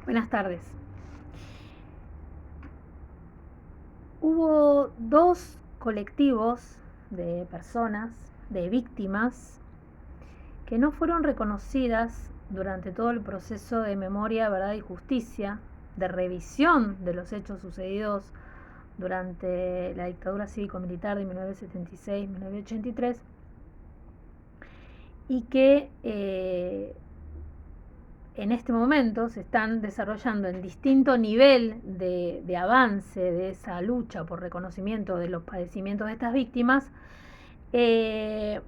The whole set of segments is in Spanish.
Buenas tardes. Hubo dos colectivos de personas, de víctimas, que no fueron reconocidas durante todo el proceso de memoria, verdad y justicia, de revisión de los hechos sucedidos durante la dictadura cívico-militar de 1976-1983, y que en este momento se están desarrollando en distinto nivel de avance de esa lucha por reconocimiento de los padecimientos de estas víctimas, eh,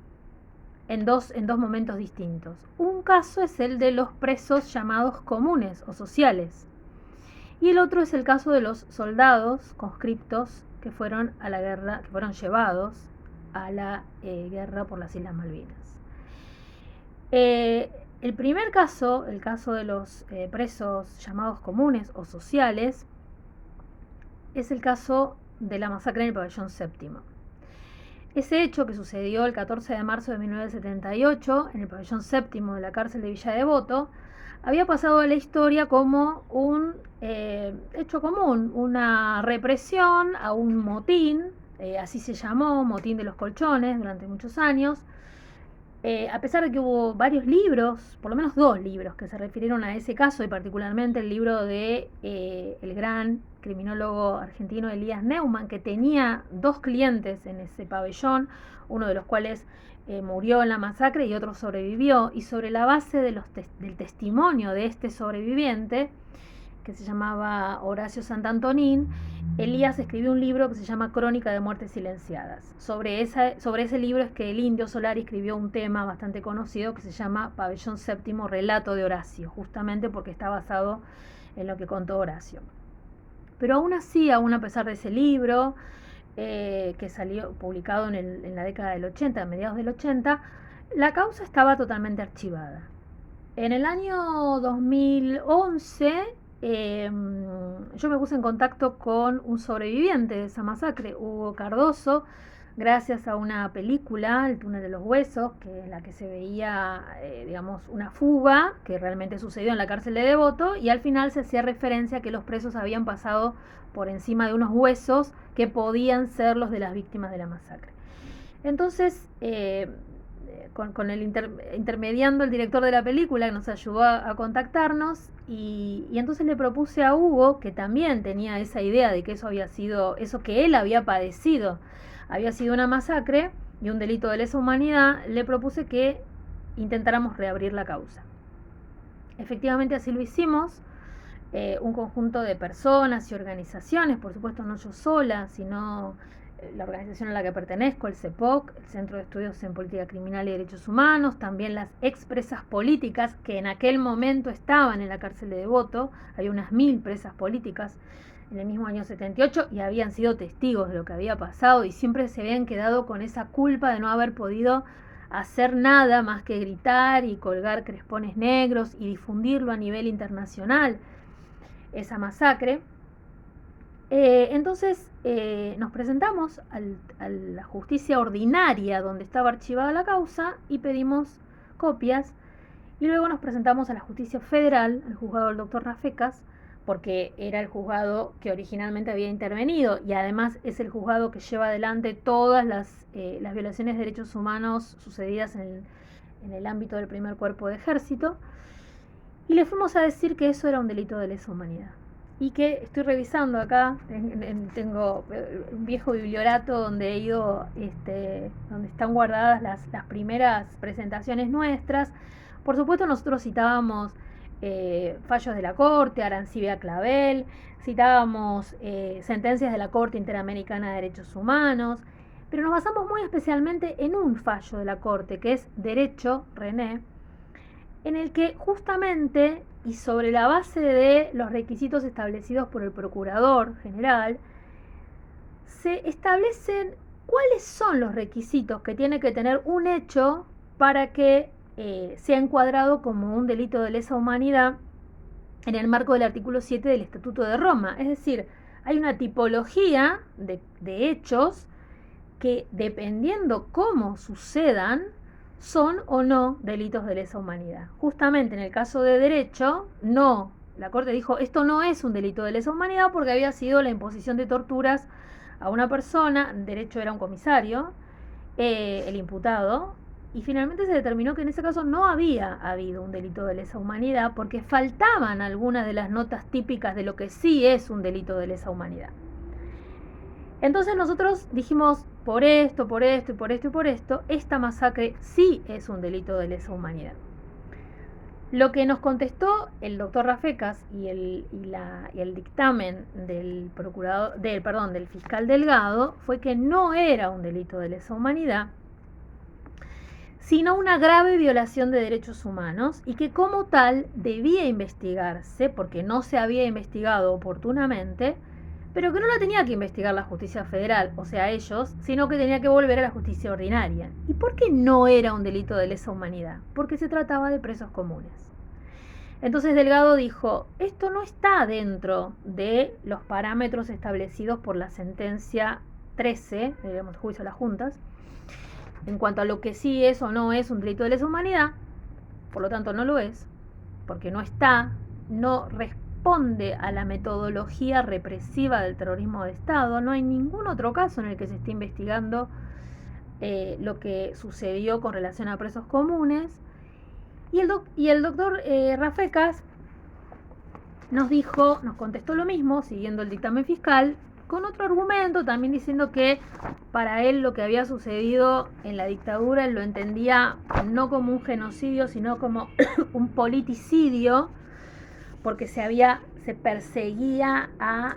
en dos momentos distintos. Un caso es el de los presos llamados comunes o sociales, y el otro es el caso de los soldados conscriptos que fueron a la guerra, que fueron llevados a la guerra por las Islas Malvinas. El primer caso, el caso de los presos llamados comunes o sociales, es el caso de la masacre en el pabellón séptimo. Ese hecho, que sucedió el 14 de marzo de 1978 en el pabellón séptimo de la cárcel de Villa Devoto, había pasado a la historia como un hecho común, una represión a un motín, así se llamó, motín de los colchones, durante muchos años. A pesar de que hubo varios libros, por lo menos dos libros que se refirieron a ese caso, y particularmente el libro de el gran criminólogo argentino Elías Neumann, que tenía dos clientes en ese pabellón, uno de los cuales murió en la masacre y otro sobrevivió, y sobre la base de del testimonio de este sobreviviente, que se llamaba Horacio Santantonín, Elías escribió un libro que se llama Crónica de Muertes Silenciadas. Sobre ese libro es que el Indio Solari escribió un tema bastante conocido que se llama Pabellón Séptimo, Relato de Horacio, justamente porque está basado en lo que contó Horacio. Pero aún así, aún a pesar de ese libro, que salió publicado en la década del 80, a mediados del 80, la causa estaba totalmente archivada. En el año 2011 yo me puse en contacto con un sobreviviente de esa masacre, Hugo Cardoso, gracias a una película, El túnel de los huesos, en la que se veía, digamos, una fuga que realmente sucedió en la cárcel de Devoto, y al final se hacía referencia a que los presos habían pasado por encima de unos huesos que podían ser los de las víctimas de la masacre. Entonces, con el intermediando el director de la película, que nos ayudó a contactarnos, y entonces le propuse a Hugo, que también tenía esa idea de que eso había sido, eso que él había padecido, había sido una masacre y un delito de lesa humanidad, le propuse que intentáramos reabrir la causa. Efectivamente así lo hicimos. Un conjunto de personas y organizaciones, por supuesto no yo sola, sino la organización a la que pertenezco, el CEPOC, el Centro de Estudios en Política Criminal y Derechos Humanos, también las expresas políticas que en aquel momento estaban en la cárcel de Devoto, había unas 1000 presas políticas en el mismo año 78 y habían sido testigos de lo que había pasado y siempre se habían quedado con esa culpa de no haber podido hacer nada más que gritar y colgar crespones negros y difundirlo a nivel internacional, esa masacre. Entonces nos presentamos a la justicia ordinaria donde estaba archivada la causa y pedimos copias, y luego nos presentamos a la justicia federal, al juzgado del doctor Rafecas, porque era el juzgado que originalmente había intervenido y además es el juzgado que lleva adelante todas las violaciones de derechos humanos sucedidas en el ámbito del primer cuerpo de ejército, y le fuimos a decir que eso era un delito de lesa humanidad. Y que estoy revisando acá, tengo un viejo bibliorato donde he ido, donde están guardadas las primeras presentaciones nuestras. Por supuesto nosotros citábamos fallos de la Corte, Arancibia Clavel, citábamos sentencias de la Corte Interamericana de Derechos Humanos, pero nos basamos muy especialmente en un fallo de la Corte, que es Derecho, René, en el que justamente, y sobre la base de los requisitos establecidos por el Procurador General, se establecen cuáles son los requisitos que tiene que tener un hecho para que sea encuadrado como un delito de lesa humanidad en el marco del artículo 7 del Estatuto de Roma. Es decir, hay una tipología de hechos que, dependiendo cómo sucedan, son o no delitos de lesa humanidad. Justamente en el caso de derecho, no la Corte dijo, esto no es un delito de lesa humanidad porque había sido la imposición de torturas a una persona, de hecho era un comisario, el imputado, y finalmente se determinó que en ese caso no había habido un delito de lesa humanidad porque faltaban algunas de las notas típicas de lo que sí es un delito de lesa humanidad. Entonces nosotros dijimos, por esto, por esto y por esto y por esto, esta masacre sí es un delito de lesa humanidad. Lo que nos contestó el doctor Rafecas y el dictamen del del fiscal Delgado fue que no era un delito de lesa humanidad, sino una grave violación de derechos humanos y que como tal debía investigarse porque no se había investigado oportunamente, pero que no la tenía que investigar la justicia federal, o sea ellos, sino que tenía que volver a la justicia ordinaria. ¿Y por qué no era un delito de lesa humanidad? Porque se trataba de presos comunes. Entonces Delgado dijo, esto no está dentro de los parámetros establecidos por la sentencia 13, digamos, juicio a las juntas, en cuanto a lo que sí es o no es un delito de lesa humanidad, por lo tanto no lo es, porque no está, no responde a la metodología represiva del terrorismo de Estado, no hay ningún otro caso en el que se esté investigando lo que sucedió con relación a presos comunes, y el doctor Rafecas nos contestó lo mismo, siguiendo el dictamen fiscal, con otro argumento, también diciendo que para él lo que había sucedido en la dictadura, él lo entendía no como un genocidio, sino como un politicidio, porque se perseguía a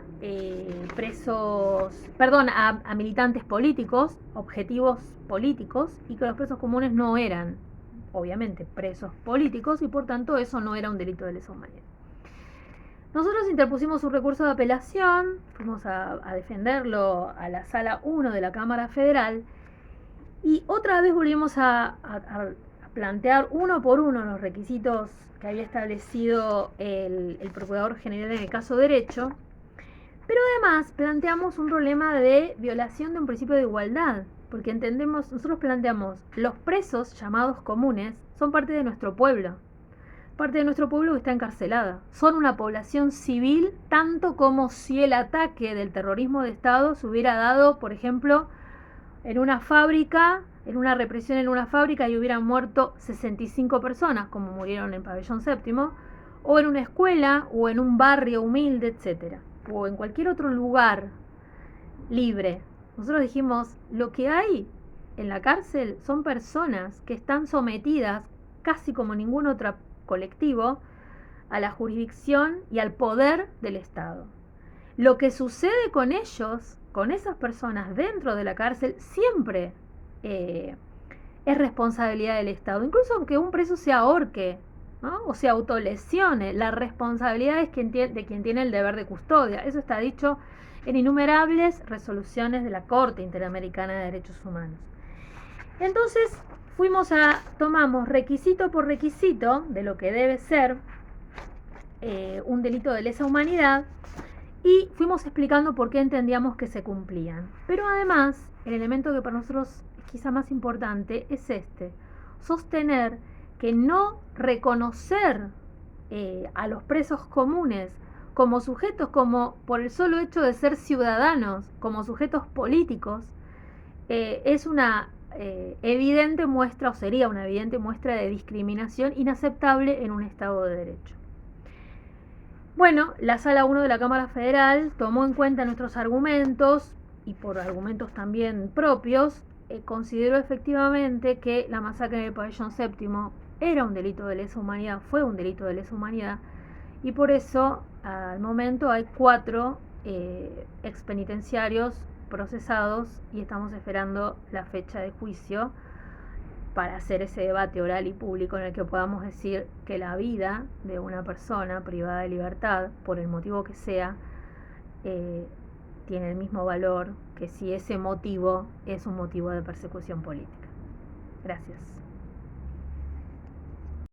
a militantes políticos, objetivos políticos, y que los presos comunes no eran, obviamente, presos políticos, y por tanto eso no era un delito de lesa humanidad. Nosotros interpusimos un recurso de apelación, fuimos a defenderlo a la Sala 1 de la Cámara Federal y otra vez volvimos a plantear uno por uno los requisitos que había establecido el Procurador General en el caso derecho, pero además planteamos un problema de violación de un principio de igualdad, porque nosotros planteamos, los presos llamados comunes son parte de nuestro pueblo que está encarcelada. Son una población civil, tanto como si el ataque del terrorismo de Estado se hubiera dado, por ejemplo, en una fábrica, en una represión en una fábrica y hubieran muerto 65 personas, como murieron en Pabellón Séptimo, o en una escuela, o en un barrio humilde, etc. O en cualquier otro lugar libre. Nosotros dijimos, lo que hay en la cárcel son personas que están sometidas, casi como ningún otro colectivo, a la jurisdicción y al poder del Estado. Lo que sucede con ellos, con esas personas dentro de la cárcel, siempre es responsabilidad del Estado. Incluso aunque un preso se ahorque, ¿no? O se autolesione, la responsabilidad es de quien tiene el deber de custodia. Eso está dicho en innumerables resoluciones de la Corte Interamericana de Derechos Humanos. Entonces, tomamos requisito por requisito de lo que debe ser un delito de lesa humanidad y fuimos explicando por qué entendíamos que se cumplían. Pero además, el elemento que para nosotros es quizá más importante es sostener que no reconocer a los presos comunes como sujetos, como por el solo hecho de ser ciudadanos, como sujetos políticos, es una evidente muestra, o sería una evidente muestra de discriminación inaceptable en un Estado de Derecho. Bueno, la Sala 1 de la Cámara Federal tomó en cuenta nuestros argumentos y por argumentos también propios, consideró efectivamente que la masacre en el Pabellón Séptimo era un delito de lesa humanidad, fue un delito de lesa humanidad, y por eso al momento hay 4 expenitenciarios procesados y estamos esperando la fecha de juicio para hacer ese debate oral y público en el que podamos decir que la vida de una persona privada de libertad, por el motivo que sea, tiene el mismo valor que si ese motivo es un motivo de persecución política. Gracias.